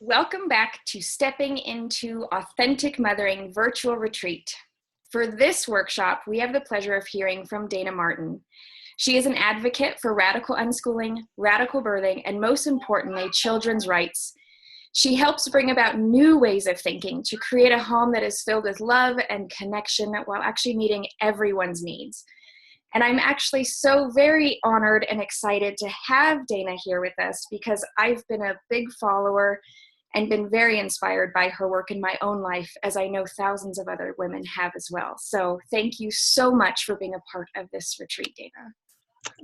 Welcome back to Stepping into Authentic Mothering Virtual Retreat. For this workshop, we have the pleasure of hearing from Dayna Martin. She is an advocate for radical unschooling, radical birthing, and most importantly, children's rights. She helps bring about new ways of thinking to create a home that is filled with love and connection while actually meeting everyone's needs. And I'm actually so very honored and excited to have Dayna here with us because I've been a big follower and been very inspired by her work in my own life, as I know thousands of other women have as well. So thank you so much for being a part of this retreat, Dayna.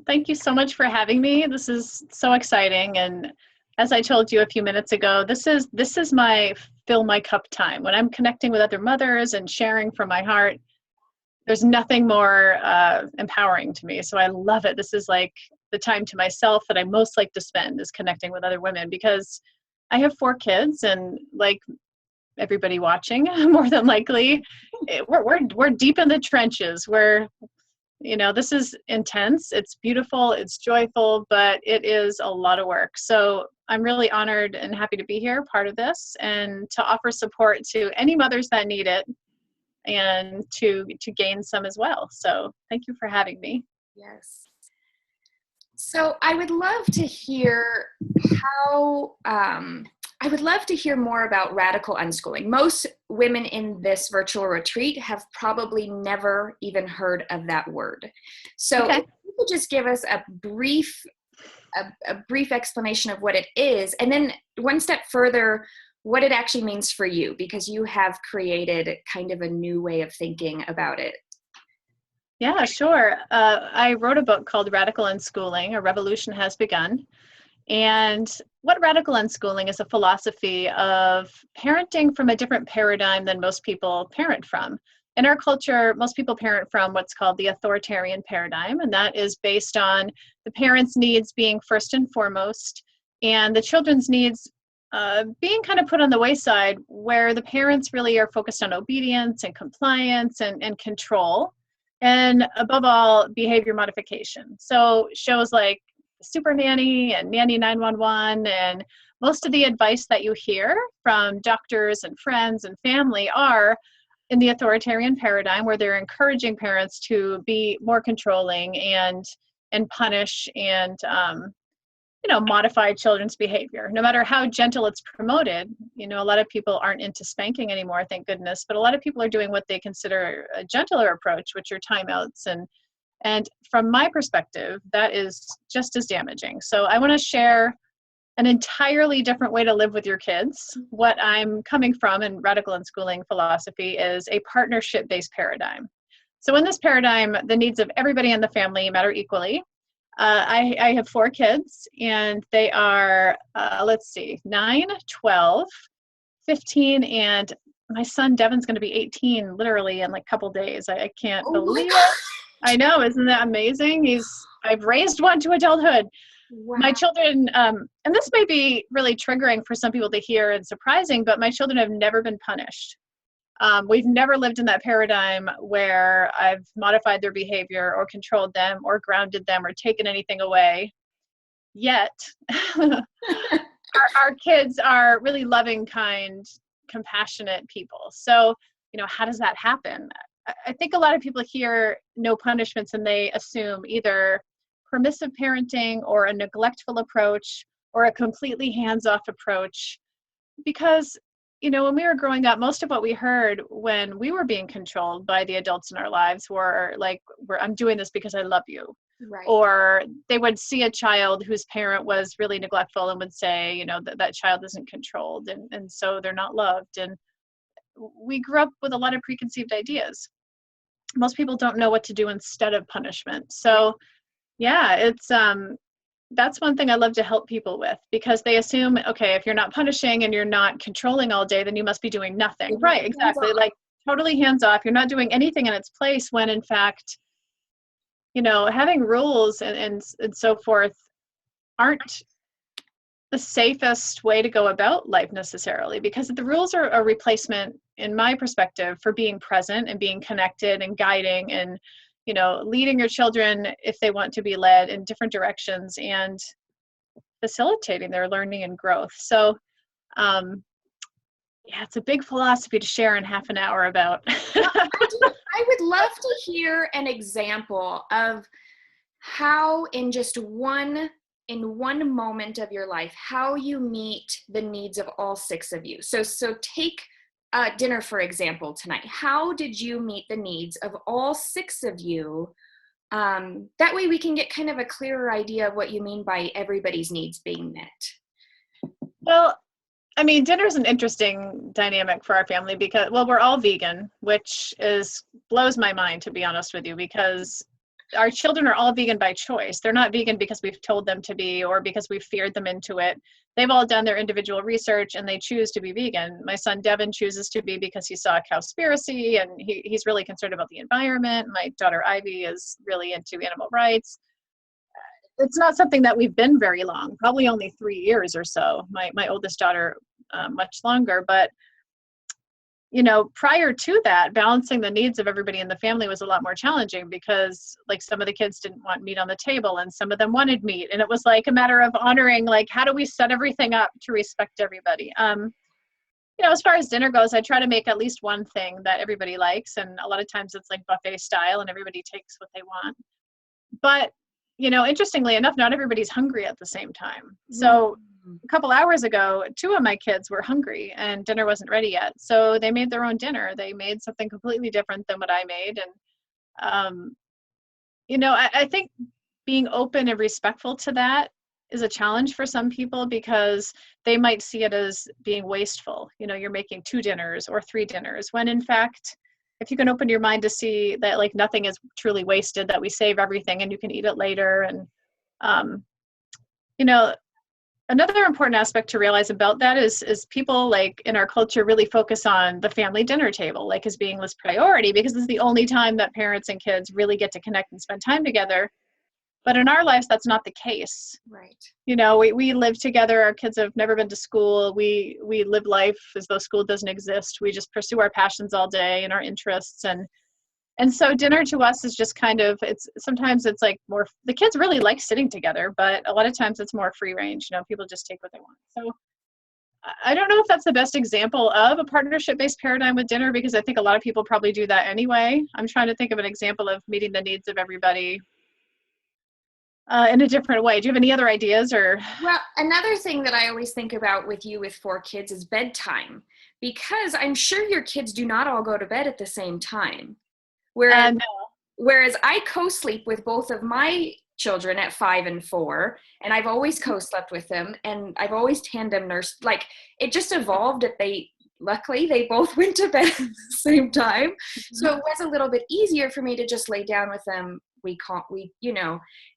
Thank you so much for having me. This is so exciting. And as I told you a few minutes ago, this is my fill my cup time. When I'm connecting with other mothers and sharing from my heart, there's nothing more empowering to me. So I love it. This is like the time to myself that I most like to spend is connecting with other women, because I have 4 kids, and like everybody watching, more than likely, we're deep in the trenches. This is intense. It's beautiful. It's joyful, but it is a lot of work. So I'm really honored and happy to be here, part of this, and to offer support to any mothers that need it, and to gain some as well. So thank you for having me. Yes. So I would love to hear more about radical unschooling. Most women in this virtual retreat have probably never even heard of that word. So Okay. If you could just give us a brief explanation of what it is, and then one step further, what it actually means for you, because you have created kind of a new way of thinking about it. Yeah, sure. I wrote a book called Radical Unschooling, A Revolution Has Begun. And what radical unschooling is a philosophy of parenting from a different paradigm than most people parent from. In our culture, most people parent from what's called the authoritarian paradigm, and that is based on the parents' needs being first and foremost, and the children's needs being kind of put on the wayside, where the parents really are focused on obedience and compliance and control, and above all, behavior modification. So shows like Super Nanny and Nanny 911 and most of the advice that you hear from doctors and friends and family are in the authoritarian paradigm, where they're encouraging parents to be more controlling and punish and modify children's behavior. No matter how gentle it's promoted, a lot of people aren't into spanking anymore, thank goodness, but a lot of people are doing what they consider a gentler approach, which are timeouts. And from my perspective, that is just as damaging. So I want to share an entirely different way to live with your kids. What I'm coming from in radical unschooling philosophy is a partnership-based paradigm. So in this paradigm, the needs of everybody in the family matter equally. I have 4 kids, and they are, 9, 12, 15, and my son Devin's going to be 18 literally in like a couple days. I can't believe it. I know, isn't that amazing? I've raised one to adulthood. Wow. My children, and this may be really triggering for some people to hear and surprising, but my children have never been punished. We've never lived in that paradigm where I've modified their behavior or controlled them or grounded them or taken anything away. Yet, our kids are really loving, kind, compassionate people. So, how does that happen? I think a lot of people hear no punishments and they assume either permissive parenting or a neglectful approach or a completely hands-off approach, because when we were growing up, most of what we heard when we were being controlled by the adults in our lives were like, I'm doing this because I love you. Right. Or they would see a child whose parent was really neglectful and would say, that child isn't controlled and so they're not loved. And we grew up with a lot of preconceived ideas. Most people don't know what to do instead of punishment. So yeah, it's that's one thing I love to help people with, because they assume, okay, if you're not punishing and you're not controlling all day, then you must be doing nothing. Mm-hmm. Right, exactly. Like totally hands off. You're not doing anything in its place, when in fact, having rules and so forth aren't the safest way to go about life necessarily, because the rules are a replacement, in my perspective, for being present and being connected and guiding and leading your children, if they want to be led, in different directions and facilitating their learning and growth. So Yeah, it's a big philosophy to share in half an hour about. Well, I would love to hear an example of how in one moment of your life, how you meet the needs of all six of you. So take dinner, for example, tonight. How did you meet the needs of all six of you? That way we can get kind of a clearer idea of what you mean by everybody's needs being met. Well, I mean, dinner is an interesting dynamic for our family because, well, we're all vegan, which blows my mind, to be honest with you, because our children are all vegan by choice. They're not vegan because we've told them to be or because we've feared them into it. They've all done their individual research and they choose to be vegan. My son Devin chooses to be because he saw a cowspiracy and he's really concerned about the environment. My daughter Ivy is really into animal rights. It's not something that we've been very long, probably only 3 years or so. My oldest daughter, much longer. But, prior to that, balancing the needs of everybody in the family was a lot more challenging because like some of the kids didn't want meat on the table and some of them wanted meat. And it was like a matter of honoring, like, how do we set everything up to respect everybody? As far as dinner goes, I try to make at least one thing that everybody likes. And a lot of times it's like buffet style and everybody takes what they want. But interestingly enough, not everybody's hungry at the same time. So a couple hours ago, 2 of my kids were hungry and dinner wasn't ready yet. So they made their own dinner. They made something completely different than what I made. And, I think being open and respectful to that is a challenge for some people because they might see it as being wasteful. You're making 2 dinners or 3 dinners when in fact, if you can open your mind to see that like nothing is truly wasted, that we save everything and you can eat it later. And, another important aspect to realize about that is people like in our culture really focus on the family dinner table, like as being this priority because it's the only time that parents and kids really get to connect and spend time together. But in our lives, that's not the case. Right. We live together. Our kids have never been to school. We live life as though school doesn't exist. We just pursue our passions all day and our interests. And so dinner to us is just kind of, sometimes it's like more, the kids really like sitting together, but a lot of times it's more free range. People just take what they want. So I don't know if that's the best example of a partnership-based paradigm with dinner because I think a lot of people probably do that anyway. I'm trying to think of an example of meeting the needs of everybody in a different way. Do you have any other ideas or? Well, another thing that I always think about with you with 4 kids is bedtime, because I'm sure your kids do not all go to bed at the same time. Whereas I co-sleep with both of my children at 5 and 4, and I've always co-slept with them, and I've always tandem nursed. Like it just evolved that luckily they both went to bed at the same time. So it was a little bit easier for me to just lay down with them.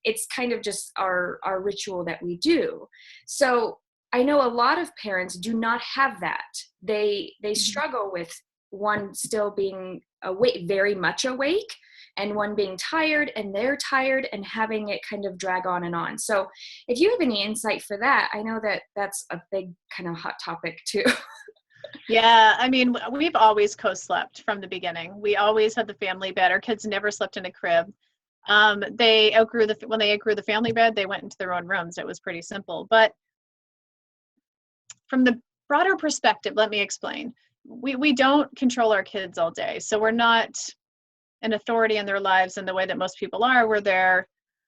It's kind of just our ritual that we do. So I know a lot of parents do not have that. They struggle with one still being awake, very much awake, and one being tired, and they're tired, and having it kind of drag on and on. So if you have any insight for that, I know that that's a big kind of hot topic too. Yeah, I mean, we've always co-slept from the beginning. We always had the family bed. Our kids never slept in a crib. When they outgrew the family bed, they went into their own rooms. It was pretty simple. But from the broader perspective, let me explain. We don't control our kids all day. So we're not an authority in their lives in the way that most people are. We're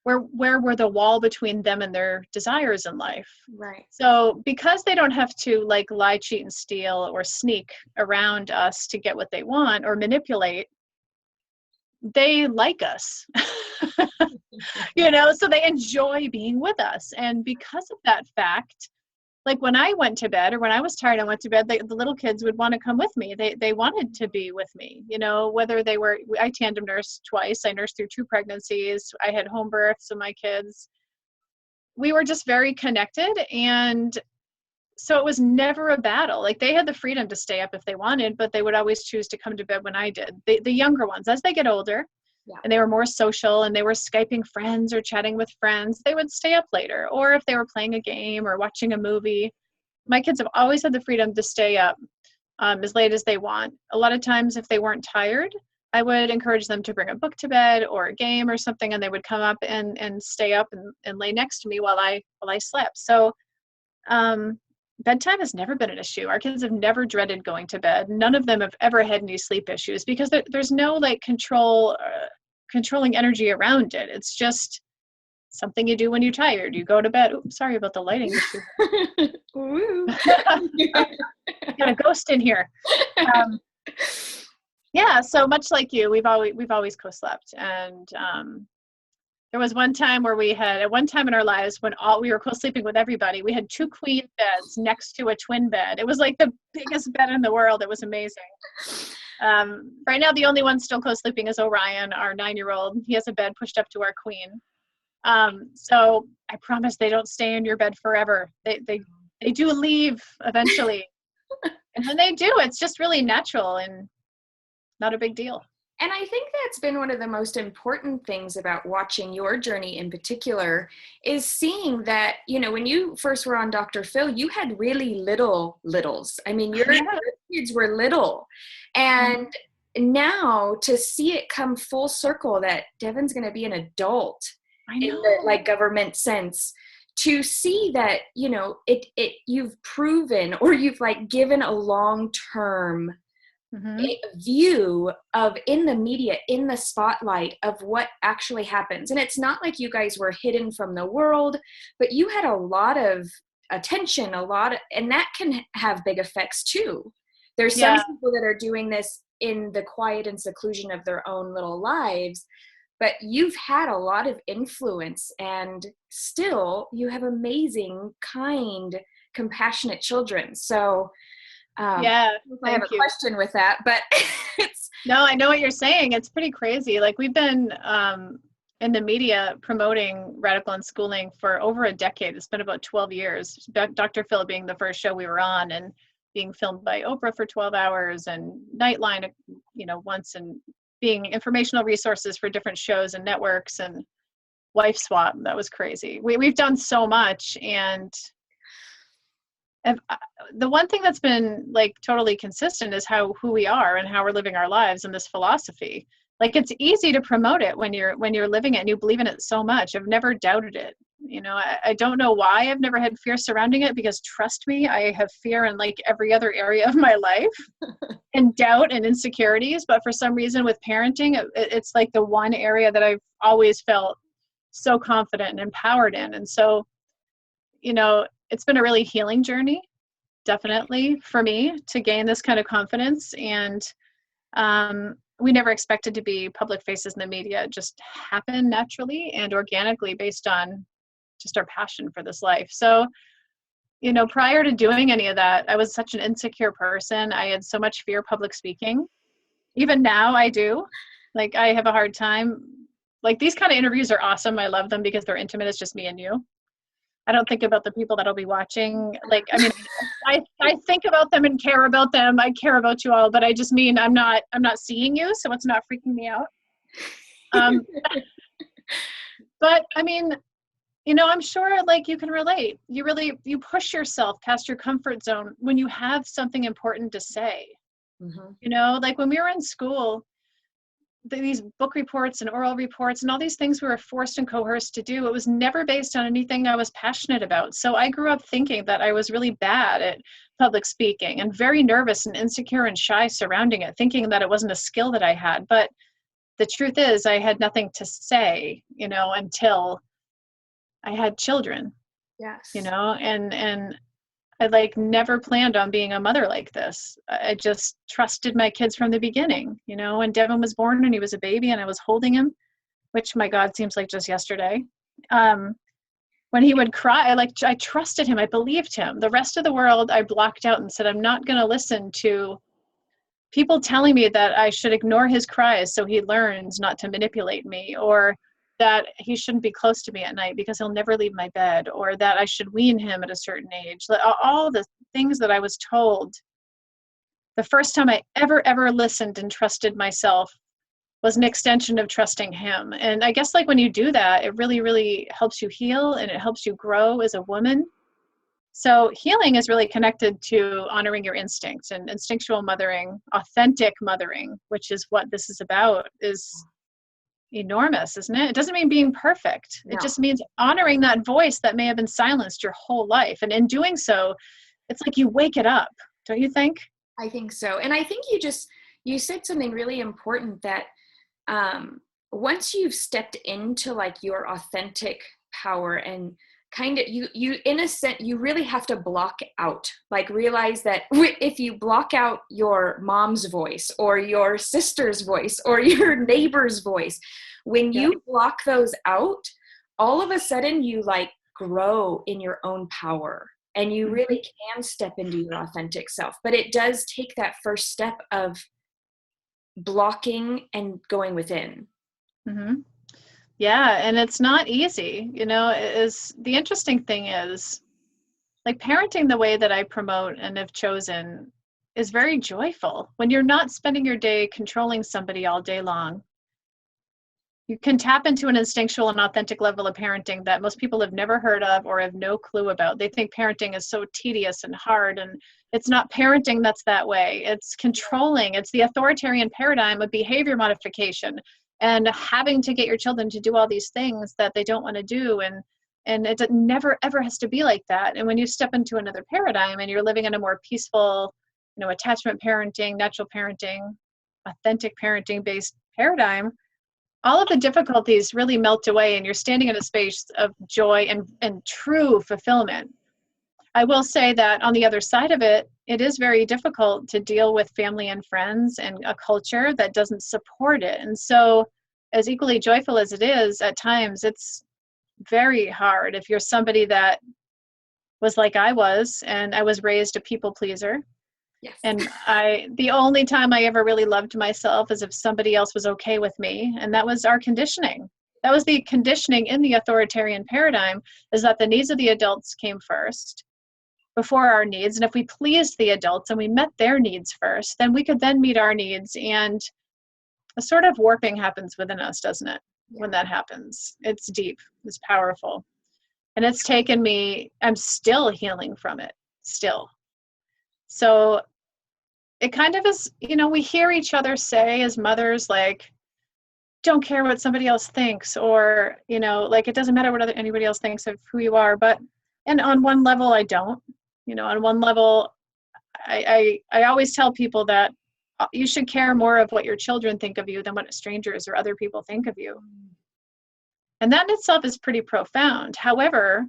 the wall between them and their desires in life. Right. So because they don't have to like lie, cheat, and steal or sneak around us to get what they want or manipulate, they like us. So they enjoy being with us. And because of that fact, like when I went to bed or when I was tired and went to bed, the little kids would want to come with me. They wanted to be with me, whether I tandem nursed twice. I nursed through 2 pregnancies. I had home births of my kids. We were just very connected. And so it was never a battle. Like they had the freedom to stay up if they wanted, but they would always choose to come to bed when I did. The younger ones, as they get older, yeah, and they were more social and they were Skyping friends or chatting with friends, they would stay up later. Or if they were playing a game or watching a movie, my kids have always had the freedom to stay up as late as they want. A lot of times if they weren't tired, I would encourage them to bring a book to bed or a game or something, and they would come up and stay up and lay next to me while I slept. So bedtime has never been an issue. Our kids have never dreaded going to bed. None of them have ever had any sleep issues because there's no like controlling energy around it. It's just something you do when you're tired. You go to bed. Oops, sorry about the lighting issue. Got a ghost in here. Yeah, so much like you, we've always co-slept, and there was one time where at one time in our lives when we were co-sleeping with everybody, we had 2 queen beds next to a twin bed. It was like the biggest bed in the world. It was amazing. Right now, the only one still co-sleeping is Orion, our 9-year-old. He has a bed pushed up to our queen. So I promise they don't stay in your bed forever. They do leave eventually. And when they do, it's just really natural and not a big deal. And I think that's been one of the most important things about watching your journey in particular is seeing that, when you first were on Dr. Phil, you had really littles. I mean, your kids were little. And now to see it come full circle that Devon's going to be an adult in the government sense, to see that, you've proven or you've given a long-term view of in the media, in the spotlight of what actually happens. And it's not like you guys were hidden from the world, but you had a lot of attention, and that can have big effects too. There's some people that are doing this in the quiet and seclusion of their own little lives, but you've had a lot of influence, and still you have amazing, kind, compassionate children. So I have a question with that, but No, I know what you're saying. It's pretty crazy. We've been in the media promoting radical unschooling for over a decade. It's been about 12 years. Dr. Phil being the first show we were on, and being filmed by Oprah for 12 hours, and Nightline, once, and being informational resources for different shows and networks, and Wife Swap. That was crazy. We've done so much, and the one thing that's been totally consistent is who we are and how we're living our lives in this philosophy. It's easy to promote it when you're living it and you believe in it so much. I've never doubted it. I don't know why I've never had fear surrounding it, because trust me, I have fear in every other area of my life and doubt and insecurities. But for some reason with parenting, it's the one area that I've always felt so confident and empowered in. And so, it's been a really healing journey, definitely, for me to gain this kind of confidence. And we never expected to be public faces in the media. It just happened naturally and organically based on just our passion for this life. So, prior to doing any of that, I was such an insecure person. I had so much fear public speaking. Even now I do. I have a hard time. These kind of interviews are awesome. I love them because they're intimate. It's just me and you. I don't think about the people that'll be watching. I think about them and care about them. I care about you all, but I just mean I'm not seeing you, so it's not freaking me out. But I mean, I'm sure you can relate. You push yourself past your comfort zone when you have something important to say. Mm-hmm. When we were in school, these book reports and oral reports and all these things we were forced and coerced to do, it was never based on anything I was passionate about. So I grew up thinking that I was really bad at public speaking and very nervous and insecure and shy surrounding it, thinking that it wasn't a skill that I had. But the truth is I had nothing to say, until I had children. Yes. And I never planned on being a mother like this. I just trusted my kids from the beginning, when Devin was born and he was a baby and I was holding him, which my God seems like just yesterday. When he would cry, I trusted him. I believed him. The rest of the world I blocked out and said, I'm not going to listen to people telling me that I should ignore his cries so he learns not to manipulate me, or that he shouldn't be close to me at night because he'll never leave my bed, or that I should wean him at a certain age. All the things that I was told. The first time I ever listened and trusted myself was an extension of trusting him. And I guess when you do that, it really, really helps you heal and it helps you grow as a woman. So healing is really connected to honoring your instincts, and instinctual mothering, authentic mothering, which is what this is about, is enormous, isn't it? It doesn't mean being perfect. No. It just means honoring that voice that may have been silenced your whole life. And in doing so, it's like you wake it up, don't you think? I think so. And I think you said something really important that once you've stepped into like your authentic power and kind of you in a sense, you really have to block out, like realize that if you block out your mom's voice or your sister's voice or your neighbor's voice, when Yeah. you block those out, all of a sudden you like grow in your own power and you really can step into your authentic self. But it does take that first step of blocking and going within. Mm-hmm. Yeah, and it's not easy. Is the interesting thing is, like, parenting the way that I promote and have chosen is very joyful. When you're not spending your day controlling somebody all day long, you can tap into an instinctual and authentic level of parenting that most people have never heard of or have no clue about. They think parenting is so tedious and hard, and it's not parenting that's that way. It's controlling. It's the authoritarian paradigm of behavior modification and having to get your children to do all these things that they don't want to do. And it never, ever has to be like that. And when you step into another paradigm and you're living in a more peaceful, attachment parenting, natural parenting, authentic parenting based paradigm, all of the difficulties really melt away and you're standing in a space of joy and true fulfillment. I will say that on the other side of it, it is very difficult to deal with family and friends and a culture that doesn't support it. And so, as equally joyful as it is, at times it's very hard if you're somebody that was like I was, and I was raised a people pleaser. Yes. And the only time I ever really loved myself is if somebody else was okay with me. And that was our conditioning. That was the conditioning in the authoritarian paradigm, is that the needs of the adults came first before our needs. And if we pleased the adults and we met their needs first, then we could then meet our needs. And a sort of warping happens within us, doesn't it? Yeah. When that happens, it's deep, it's powerful. And it's taken me, I'm still healing from it, still. So it kind of is, we hear each other say as mothers, like, don't care what somebody else thinks, or, like, it doesn't matter what anybody else thinks of who you are. And on one level, I don't, on one level, I always tell people that you should care more of what your children think of you than what strangers or other people think of you. And that in itself is pretty profound. However,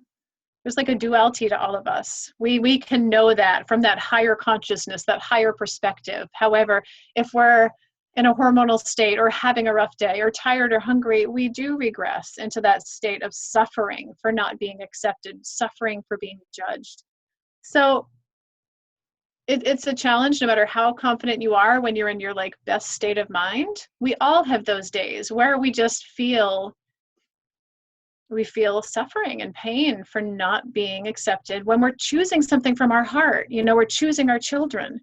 there's like a duality to all of us. We can know that from that higher consciousness, that higher perspective. However, if we're in a hormonal state or having a rough day or tired or hungry, we do regress into that state of suffering for not being accepted, suffering for being judged. So it's a challenge no matter how confident you are when you're in your like best state of mind. We all have those days where we just feel suffering and pain for not being accepted when we're choosing something from our heart. We're choosing our children,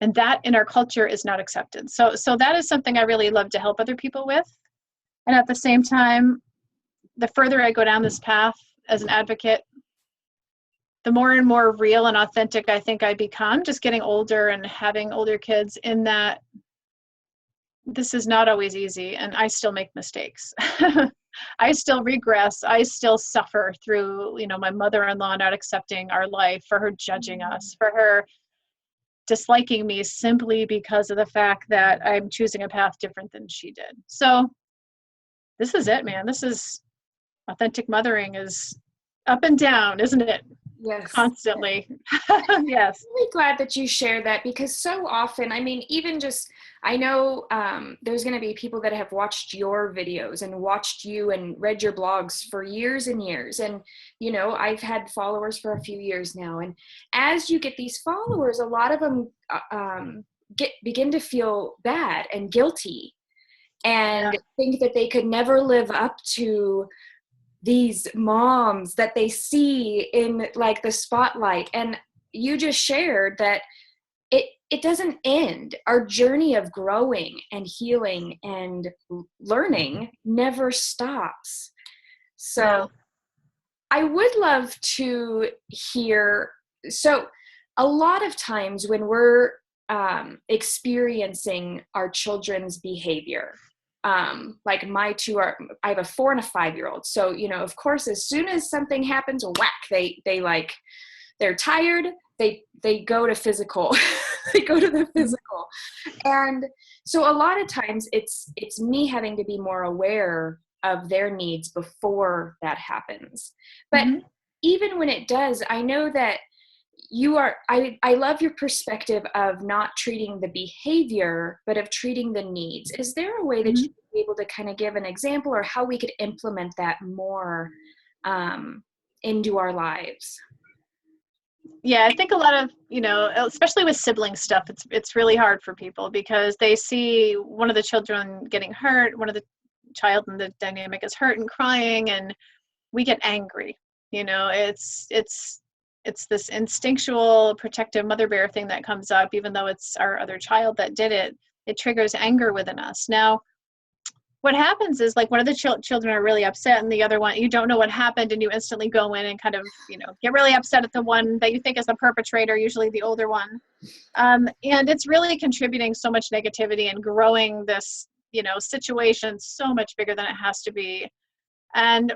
and that in our culture is not accepted. So that is something I really love to help other people with. And at the same time, the further I go down this path as an advocate, the more and more real and authentic I think I become, just getting older and having older kids, in that this is not always easy, and I still make mistakes. I still regress. I still suffer through, my mother-in-law not accepting our life, for her judging us, for her disliking me simply because of the fact that I'm choosing a path different than she did. So this is it, man. This is authentic mothering, is up and down, isn't it? Yes. Constantly. Yes. I'm really glad that you share that, because so often, even just, I know there's going to be people that have watched your videos and watched you and read your blogs for years and years. And, I've had followers for a few years now. And as you get these followers, a lot of them begin to feel bad and guilty and think that they could never live up to these moms that they see in like the spotlight. And you just shared that it doesn't end. Our journey of growing and healing and learning never stops. So I would love to hear, so a lot of times when we're experiencing our children's behavior, like my two I have a 4 and a 5-year-old. So, of course, as soon as something happens, whack, they're tired, they go to physical. They go to the physical. And so a lot of times it's me having to be more aware of their needs before that happens. But even when it does, I know that I love your perspective of not treating the behavior, but of treating the needs. Is there a way that you'd be able to kind of give an example, or how we could implement that more into our lives? Yeah, I think a lot of, especially with sibling stuff, it's really hard for people because they see one of the children getting hurt, one of the child in the dynamic is hurt and crying, and we get angry. It's this instinctual protective mother bear thing that comes up, even though it's our other child that did it. It triggers anger within us. Now, what happens is, like, one of the children are really upset, and the other one, you don't know what happened, and you instantly go in and kind of, get really upset at the one that you think is the perpetrator, usually the older one. And it's really contributing so much negativity and growing this, situation so much bigger than it has to be. And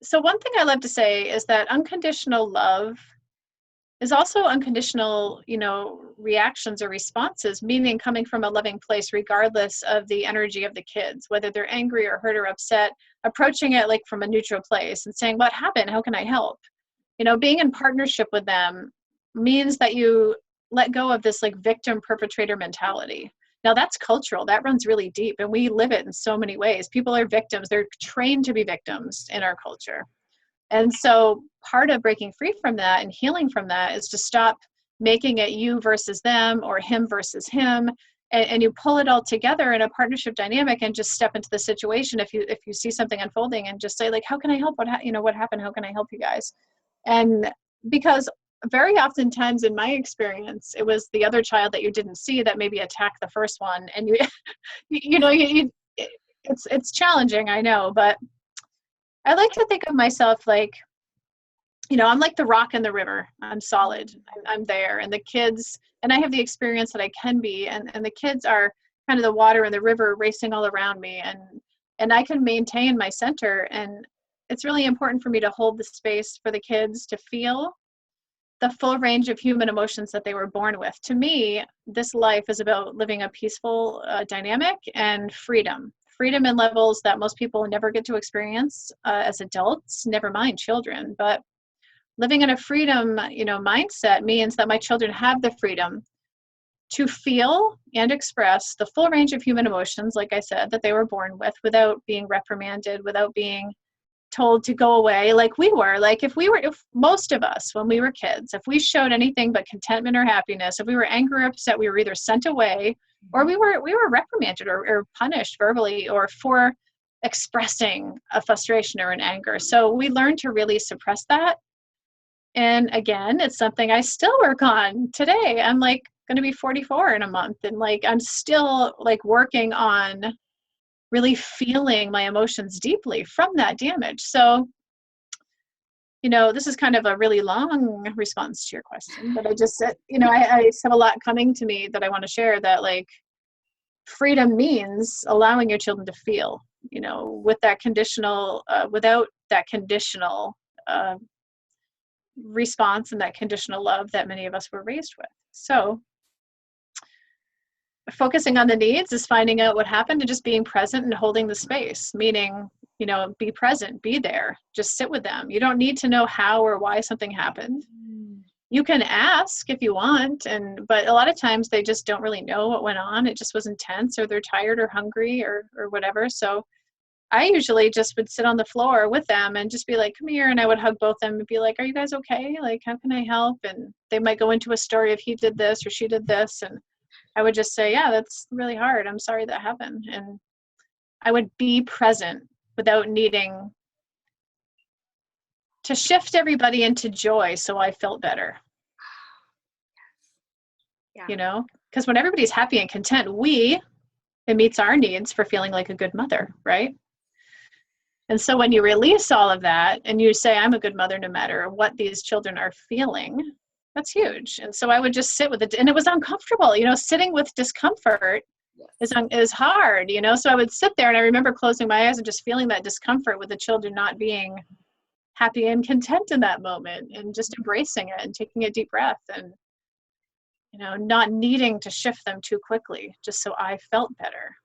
so one thing I love to say is that unconditional love is also unconditional, reactions or responses, meaning coming from a loving place, regardless of the energy of the kids, whether they're angry or hurt or upset, approaching it like from a neutral place and saying, what happened? How can I help? Being in partnership with them means that you let go of this like victim perpetrator mentality. Now that's cultural, that runs really deep, and we live it in so many ways. People are victims. They're trained to be victims in our culture. And so part of breaking free from that and healing from that is to stop making it you versus them or him versus him. And you pull it all together in a partnership dynamic and just step into the situation. If you see something unfolding, and just say, like, how can I help? What happened? How can I help you guys? And because very oftentimes in my experience, it was the other child that you didn't see that maybe attacked the first one. And it's challenging, I know, but I like to think of myself like, I'm like the rock in the river. I'm solid. I'm there. And the kids, and I have the experience that I can be. And the kids are kind of the water in the river racing all around me. And I can maintain my center. And it's really important for me to hold the space for the kids to feel the full range of human emotions that they were born with. To me, this life is about living a peaceful dynamic and freedom. Freedom in levels that most people never get to experience as adults, never mind children. But living in a freedom, mindset means that my children have the freedom to feel and express the full range of human emotions, like I said, that they were born with, without being reprimanded, without being told to go away like we were. Like if most of us, when we were kids, if we showed anything but contentment or happiness, if we were angry or upset, we were either sent away or we were reprimanded or punished verbally or for expressing a frustration or an anger. So we learned to really suppress that. And again, it's something I still work on today. I'm like going to be 44 in a month. And like, I'm still like working on really feeling my emotions deeply from that damage. So, this is kind of a really long response to your question, but I just said, I have a lot coming to me that I want to share, that like freedom means allowing your children to feel, with that conditional, without that conditional response and that conditional love that many of us were raised with. So focusing on the needs is finding out what happened and just being present and holding the space, meaning, be present, be there, just sit with them. You don't need to know how or why something happened. You can ask if you want, but a lot of times they just don't really know what went on. It just was intense, or they're tired or hungry or whatever. So I usually just would sit on the floor with them and just be like, come here. And I would hug both of them and be like, are you guys okay? Like, how can I help? And they might go into a story of he did this or she did this. And I would just say, yeah, that's really hard. I'm sorry that happened. And I would be present without needing to shift everybody into joy so I felt better. Yeah. Because when everybody's happy and content, it meets our needs for feeling like a good mother, right? And so when you release all of that and you say, I'm a good mother no matter what these children are feeling, that's huge. And so I would just sit with it, and it was uncomfortable, sitting with discomfort is hard, so I would sit there, and I remember closing my eyes and just feeling that discomfort with the children not being happy and content in that moment, and just embracing it and taking a deep breath, and not needing to shift them too quickly just so I felt better.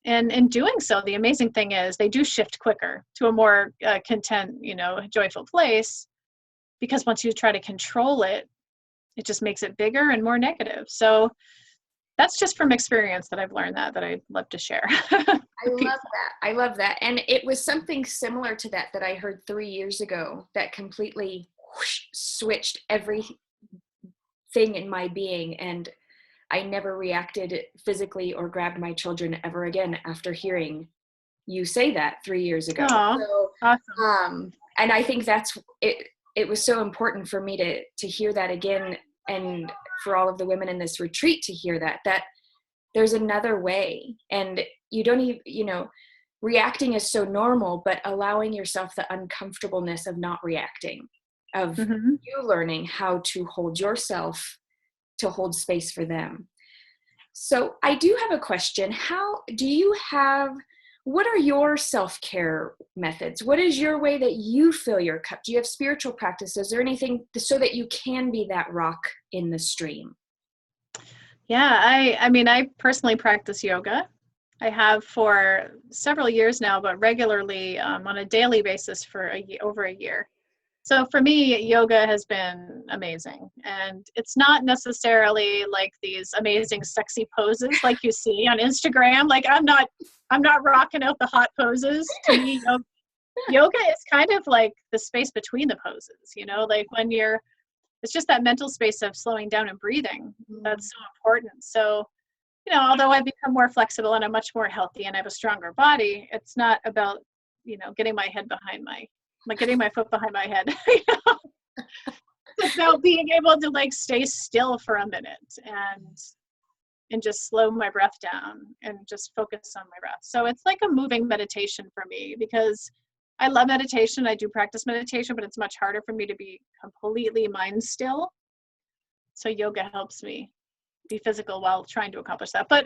And in doing so, the amazing thing is they do shift quicker to a more content, joyful place, because once you try to control it, it just makes it bigger and more negative. So that's just from experience that I've learned that I'd love to share. I love that. I love that. And it was something similar to that I heard 3 years ago that completely switched everything in my being. And I never reacted physically or grabbed my children ever again after hearing you say that 3 years ago. Aww, so, awesome. And I think that's it. It was so important for me to hear that again, and for all of the women in this retreat to hear that there's another way, and you don't even, reacting is so normal, but allowing yourself the uncomfortableness of not reacting, of you learning how to hold yourself, to hold space for them. So I do have a question. What are your self-care methods? What is your way that you fill your cup? Do you have spiritual practices or anything so that you can be that rock in the stream? Yeah, I personally practice yoga. I have for several years now, but regularly on a daily basis for over a year. So for me, yoga has been amazing. And it's not necessarily like these amazing, sexy poses like you see on Instagram. Like I'm not rocking out the hot poses. To me, yoga is kind of like the space between the poses, like when it's just that mental space of slowing down and breathing. That's so important. So, although I've become more flexible and I'm much more healthy and I have a stronger body, it's not about, getting my foot behind my head. It's about being able to stay still for a minute and just slow my breath down and just focus on my breath. So it's like a moving meditation for me, because I love meditation. I do practice meditation, but it's much harder for me to be completely mind still. So yoga helps me be physical while trying to accomplish that. But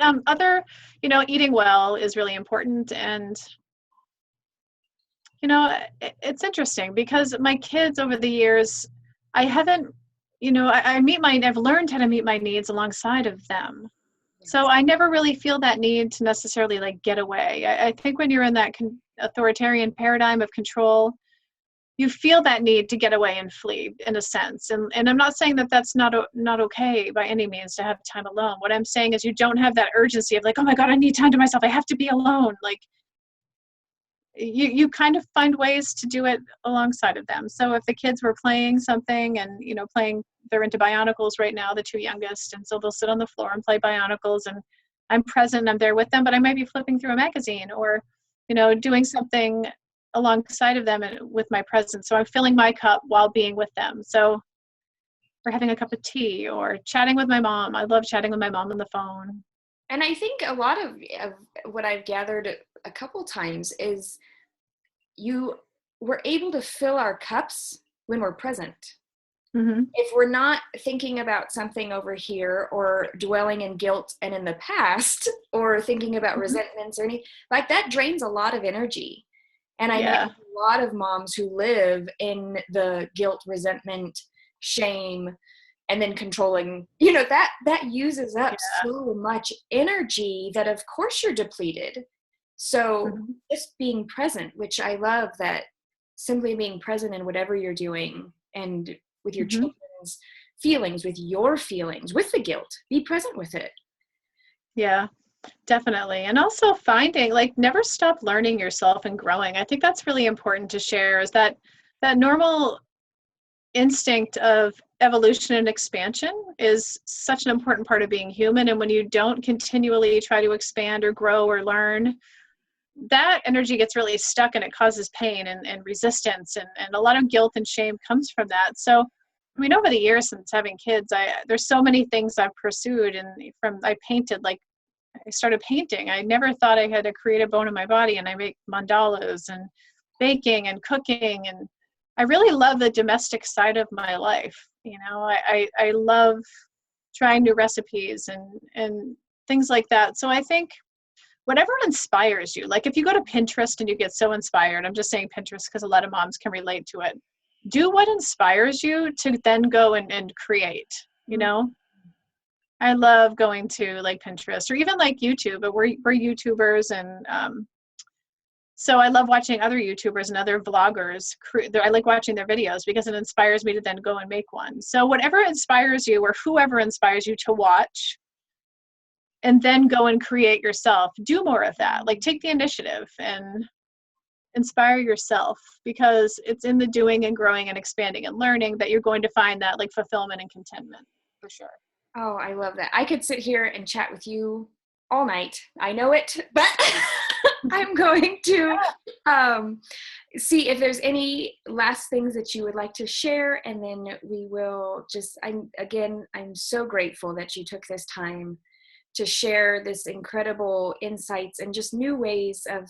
eating well is really important. And, it's interesting because my kids over the years, I haven't, I've learned how to meet my needs alongside of them. So I never really feel that need to necessarily get away. I think when you're in that authoritarian paradigm of control, you feel that need to get away and flee in a sense. And I'm not saying that that's not okay by any means to have time alone. What I'm saying is you don't have that urgency of oh my God, I need time to myself. I have to be alone. You kind of find ways to do it alongside of them. So if the kids were playing something and, they're into Bionicles right now, the two youngest. And so they'll sit on the floor and play Bionicles, and I'm present and I'm there with them, but I might be flipping through a magazine or, doing something alongside of them and with my presence. So I'm filling my cup while being with them. So we're having a cup of tea or chatting with my mom. I love chatting with my mom on the phone. And I think a lot of what I've gathered a couple times is we're able to fill our cups when we're present. If we're not thinking about something over here or dwelling in guilt and in the past or thinking about resentments or anything, that drains a lot of energy. And I know a lot of moms who live in the guilt, resentment, shame, and then controlling, that uses up so much energy that of course you're depleted. So just being present, which I love, that simply being present in whatever you're doing and with your children's feelings, with your feelings, with the guilt, be present with it. Yeah, definitely. And also finding, never stop learning yourself and growing. I think that's really important to share, is that normal instinct of evolution and expansion is such an important part of being human. And when you don't continually try to expand or grow or learn, that energy gets really stuck and it causes pain and resistance, and a lot of guilt and shame comes from that. So, over the years since having kids, there's so many things I've pursued, and I painted, I started painting. I never thought I had a creative bone in my body, and I make mandalas and baking and cooking, and I really love the domestic side of my life. I love trying new recipes and things like that. So I think whatever inspires you. Like if you go to Pinterest and you get so inspired, I'm just saying Pinterest because a lot of moms can relate to it. Do what inspires you to then go and create, you know? I love going to like Pinterest or even like YouTube, but we're YouTubers. And so I love watching other YouTubers and other vloggers. I like watching their videos because it inspires me to then go and make one. So whatever inspires you or whoever inspires you to watch, and then go and create yourself. Do more of that. Like take the initiative and inspire yourself, because it's in the doing and growing and expanding and learning that you're going to find that like fulfillment and contentment for sure. Oh, I love that. I could sit here and chat with you all night. I know it, but I'm going to see if there's any last things that you would like to share, and then we will just, I'm so grateful that you took this time to share this incredible insights and just new ways of,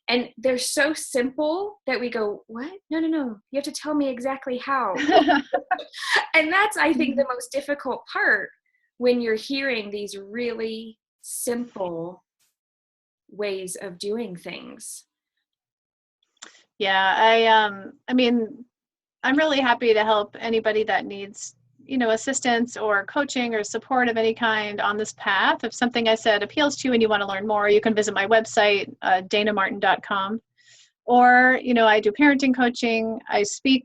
and they're so simple that we go, what? No, you have to tell me exactly how. And that's, I think, the most difficult part when you're hearing these really simple ways of doing things. Yeah, I mean, I'm really happy to help anybody that needs, assistance or coaching or support of any kind on this path. If something I said appeals to you and you want to learn more, you can visit my website, daynamartin.com. Or, I do parenting coaching. I speak,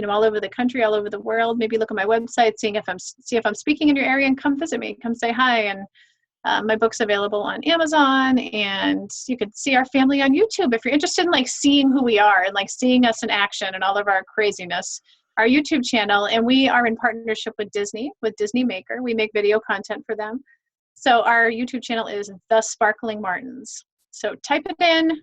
all over the country, all over the world. Maybe look at my website, see if I'm speaking in your area, and come visit me, come say hi. And my book's available on Amazon, and you could see our family on YouTube if you're interested in like seeing who we are and like seeing us in action and all of our craziness. Our YouTube channel, and we are in partnership with Disney Maker. We make video content for them. So our YouTube channel is The Sparkling Martins. So type it in.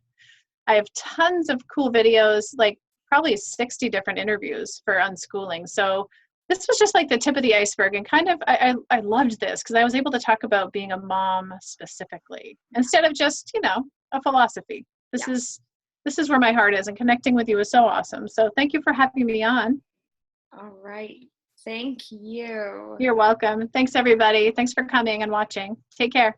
I have tons of cool videos, like probably 60 different interviews for unschooling. So this was just like the tip of the iceberg, and kind of I loved this because I was able to talk about being a mom specifically instead of just a philosophy. This is where my heart is, and connecting with you is so awesome. So thank you for having me on. All right, thank you. You're welcome. Thanks everybody. Thanks for coming and watching. Take care.